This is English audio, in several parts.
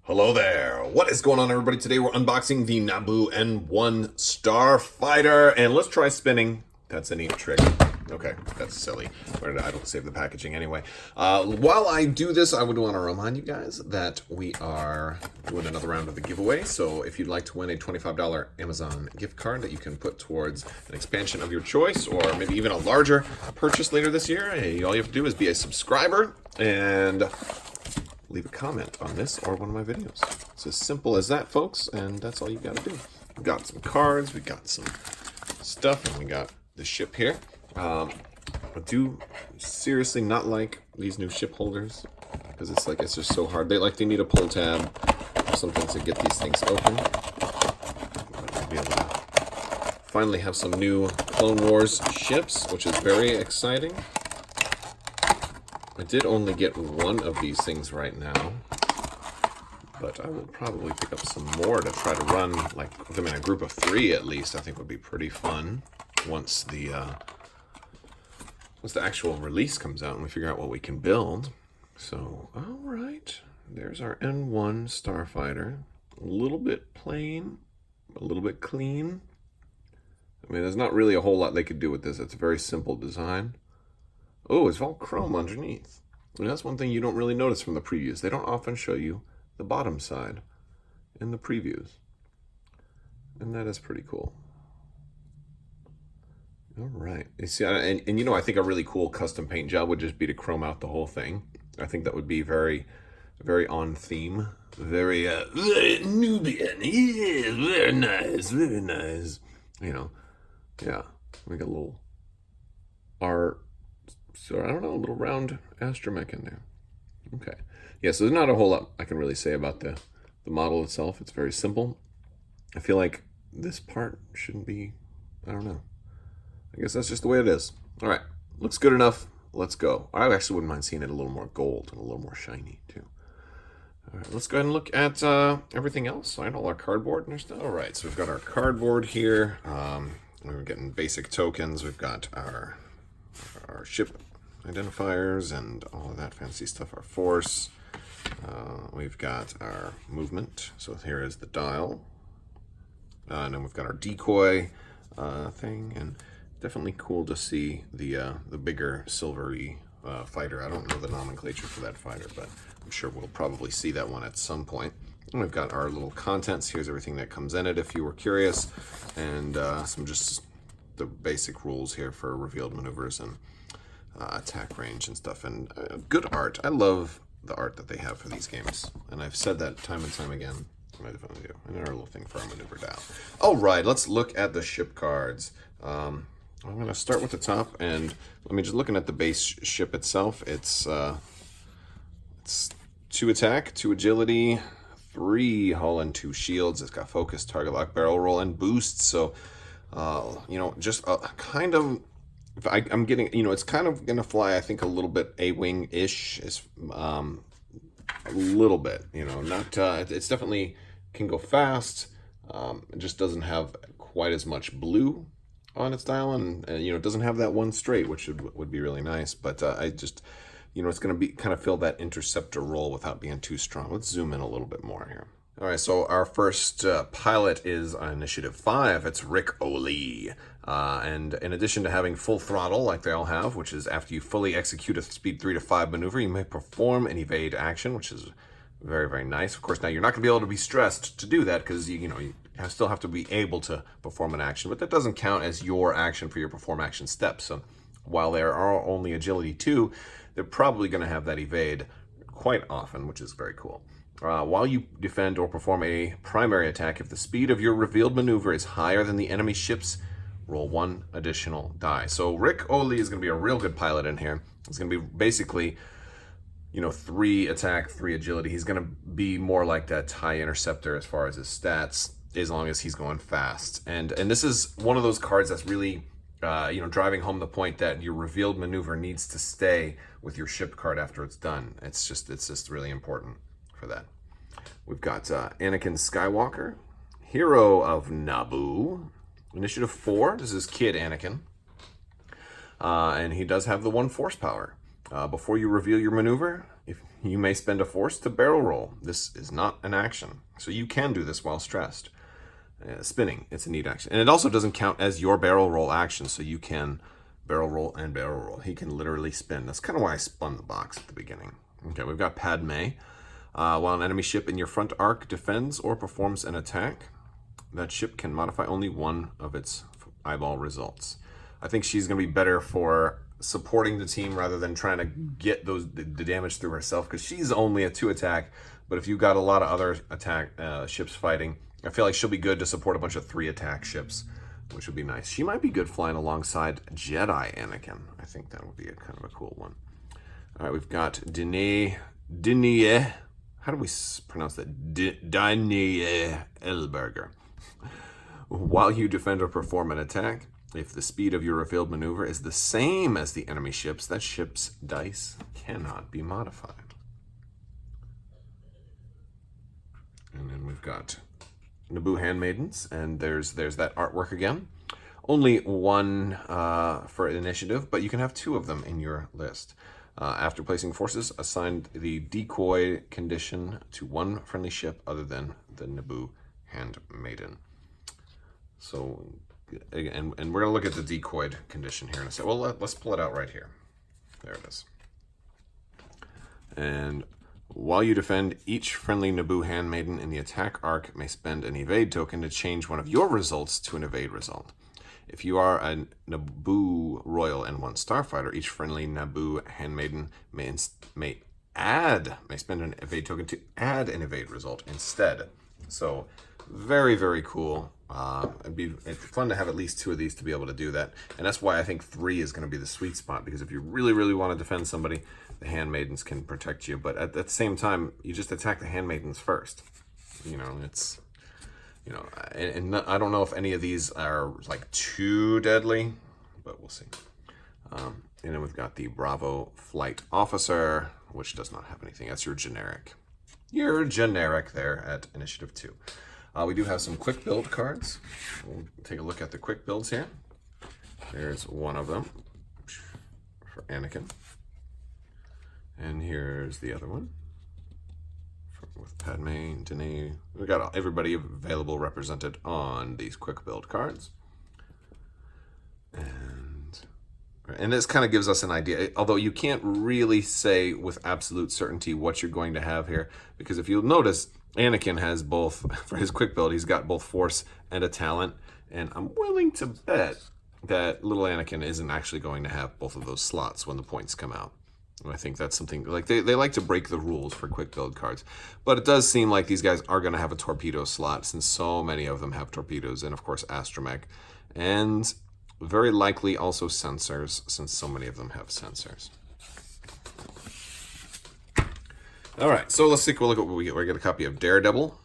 Hello there. What is going on, everybody? Today we're unboxing the Naboo N1 Starfighter, and let's try spinning. That's a neat trick. Okay, that's silly. I don't save the packaging anyway. While I do this, I would want to remind you guys that we are doing another round of the giveaway. So if you'd like to win a $25 Amazon gift card that you can put towards an expansion of your choice, or maybe even a larger purchase later this year, hey, all you have to do is be a subscriber and leave a comment on this or one of my videos. It's as simple as that, folks, and that's all you got to do. We got some cards, we got some stuff, and we got the ship here. I do seriously not like these new ship holders because it's just so hard. They need a pull tab or something to get these things open. I'll be able to finally have some new Clone Wars ships, which is very exciting. I did only get one of these things right now, but I will probably pick up some more to try to run like them in a group of 3 at least. I think would be pretty fun once the actual release comes out and we figure out what we can build. So, all right, there's our N1 Starfighter. A little bit plain, a little bit clean. I mean, there's not really a whole lot they could do with this. It's a very simple design. Oh, it's all chrome underneath. And that's one thing you don't really notice from the previews. They don't often show you the bottom side in the previews. And that is pretty cool. All right. You see, and you know, I think a really cool custom paint job would just be to chrome out the whole thing. I think that would be very, very on theme. Very, very Nubian. Yeah, very nice, very nice. You know, yeah. We got a little art. So, I don't know, a little round astromech in there. Okay. Yeah, so there's not a whole lot I can really say about the model itself. It's very simple. I feel like this part shouldn't be, I don't know. I guess that's just the way it is. All right, looks good enough. Let's go. I actually wouldn't mind seeing it a little more gold and a little more shiny, too. All right, let's go ahead and look at everything else. All right, all our cardboard and stuff. All right, so we've got our cardboard here. We're getting basic tokens. We've got our ship identifiers and all of that fancy stuff, our force. We've got our movement. So here is the dial. And then we've got our decoy thing. And definitely cool to see the bigger silvery fighter. I don't know the nomenclature for that fighter, but I'm sure we'll probably see that one at some point. And we've got our little contents. Here's everything that comes in it if you were curious. And some just the basic rules here for revealed maneuvers and attack range and stuff, and good art. I love the art that they have for these games, and I've said that time and time again. I definitely do. And our little thing for our maneuver dial. All right, let's look at the ship cards. I'm going to start with the top, and let me just looking at the base ship itself. It's 2 attack, 2 agility, 3 hull, and 2 shields. It's got focus, target lock, barrel roll, and boost. So, you know, just kind of. I'm getting, you know, it's kind of going to fly, I think, a little bit A-wing-ish, a little bit, you know, not, it's definitely can go fast. It just doesn't have quite as much blue on its dial, and you know, it doesn't have that one straight, which would be really nice, but I just, you know, it's going to be kind of fill that interceptor role without being too strong. Let's zoom in a little bit more here. All right, so our first pilot is Initiative 5. It's Rick Olli. And in addition to having full throttle, like they all have, which is after you fully execute a speed 3 to 5 maneuver, you may perform an evade action, which is very, very nice. Of course, now you're not going to be able to be stressed to do that because, you know, you still have to be able to perform an action, but that doesn't count as your action for your perform action steps. So while there are only agility 2, they're probably going to have that evade quite often, which is very cool. While you defend or perform a primary attack, if the speed of your revealed maneuver is higher than the enemy ship's, roll 1 additional die. So Rick Olli is going to be a real good pilot in here. It's going to be basically, you know, 3 attack, 3 agility. He's going to be more like that TIE Interceptor as far as his stats, as long as he's going fast. And this is one of those cards that's really, you know, driving home the point that your revealed maneuver needs to stay with your ship card after it's done. It's just really important for that. We've got Anakin Skywalker, hero of Naboo. Initiative 4, this is Kid Anakin. And he does have the 1 force power. Before you reveal your maneuver, if you may spend a force to barrel roll. This is not an action, so you can do this while stressed. Spinning, it's a neat action. And it also doesn't count as your barrel roll action, so you can barrel roll and barrel roll. He can literally spin. That's kind of why I spun the box at the beginning. Okay, we've got Padme. While an enemy ship in your front arc defends or performs an attack, that ship can modify only one of its eyeball results. I think she's going to be better for supporting the team rather than trying to get the damage through herself, because she's only a 2 attack. But if you've got a lot of other attack ships fighting, I feel like she'll be good to support a bunch of 3 attack ships, which would be nice. She might be good flying alongside Jedi Anakin. I think that would be a kind of a cool one. All right, we've got Dine. How do we pronounce that? Dine Elberger. While you defend or perform an attack, if the speed of your revealed maneuver is the same as the enemy ship's, that ship's dice cannot be modified. And then we've got Naboo Handmaidens, and there's that artwork again. Only one for initiative, but you can have 2 of them in your list. After placing forces, assign the Decoy Condition to one friendly ship other than the Naboo Handmaiden. So, and we're going to look at the Decoy Condition here in a second. Well, let's pull it out right here. There it is. And while you defend, each friendly Naboo Handmaiden in the attack arc may spend an evade token to change one of your results to an evade result. If you are a Naboo Royal and 1 Starfighter, each friendly Naboo Handmaiden may spend an evade token to add an evade result instead. So, very, very cool. It's fun to have at least 2 of these to be able to do that. And that's why I think 3 is going to be the sweet spot, because if you really, really want to defend somebody, the Handmaidens can protect you. But at the same time, you just attack the Handmaidens first. It's... and I don't know if any of these are like too deadly, but we'll see. And then we've got the Bravo Flight Officer, which does not have anything. That's your generic. You're generic there at Initiative 2. We do have some quick build cards. We'll take a look at the quick builds here. There's one of them for Anakin. And here's the other one with Padme, Danae. We got everybody available represented on these quick build cards. And this kind of gives us an idea, although you can't really say with absolute certainty what you're going to have here, because if you'll notice, Anakin has both, for his quick build, he's got both force and a talent, and I'm willing to bet that little Anakin isn't actually going to have both of those slots when the points come out. I think that's something, like they like to break the rules for quick build cards. But it does seem like these guys are going to have a torpedo slot, since so many of them have torpedoes, and of course astromech. And very likely also sensors, since so many of them have sensors. All right, so let's take a look at what we get. We get a copy of Daredevil.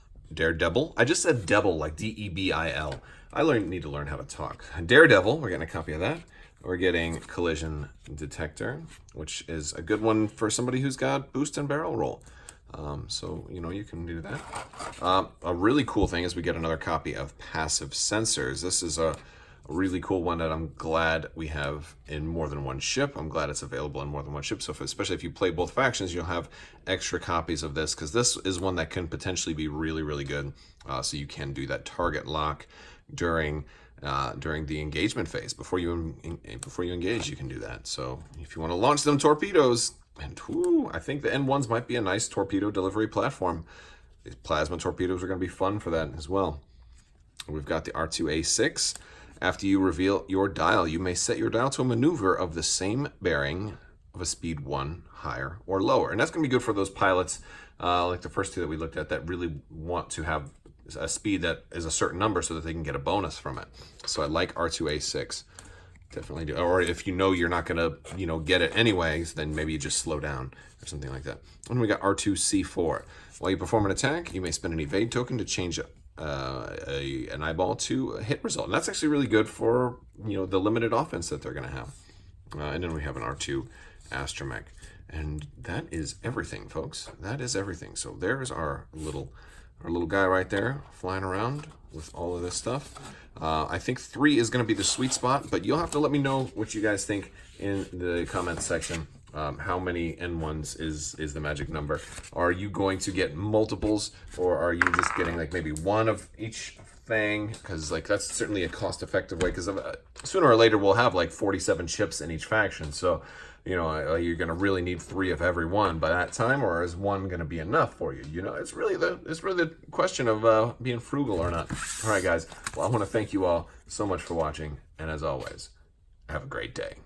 I just said devil, like D-E-B-I-L. I need to learn how to talk. Daredevil, we're getting a copy of that. We're getting Collision Detector, which is a good one for somebody who's got boost and barrel roll. So, you can do that. A really cool thing is we get another copy of Passive Sensors. This is a really cool one that I'm glad we have in more than one ship. I'm glad it's available in more than one ship. So especially if you play both factions, you'll have extra copies of this, because this is one that can potentially be really, really good. So you can do that target lock during the engagement phase. Before you engage, you can do that. So if you want to launch them torpedoes, and I think the N1s might be a nice torpedo delivery platform. These plasma torpedoes are going to be fun for that as well. We've got the R2A6. After you reveal your dial, you may set your dial to a maneuver of the same bearing of a speed 1 higher or lower. And that's going to be good for those pilots, like the first 2 that we looked at, that really want to have a speed that is a certain number so that they can get a bonus from it. So I like R2A6. Definitely do. Or if you're not going to, get it anyways, then maybe you just slow down or something like that. And we got R2C4. While you perform an attack, you may spend an evade token to change an eyeball to a hit result. And that's actually really good for, the limited offense that they're going to have. And then we have an R2 astromech. And that is everything, folks. That is everything. So there's our little guy right there flying around with all of this stuff. I think 3 is going to be the sweet spot, but you'll have to let me know what you guys think in the comments section How many N1s is the magic number? Are you going to get multiples, or are you just getting like maybe one of each thing? Because like that's certainly a cost-effective way, because sooner or later we'll have like 47 chips in each faction, so you know, you're going to really need 3 of every one by that time, or is one going to be enough for you? You know, it's really the question of being frugal or not. All right, guys. Well, I want to thank you all so much for watching, and as always, have a great day.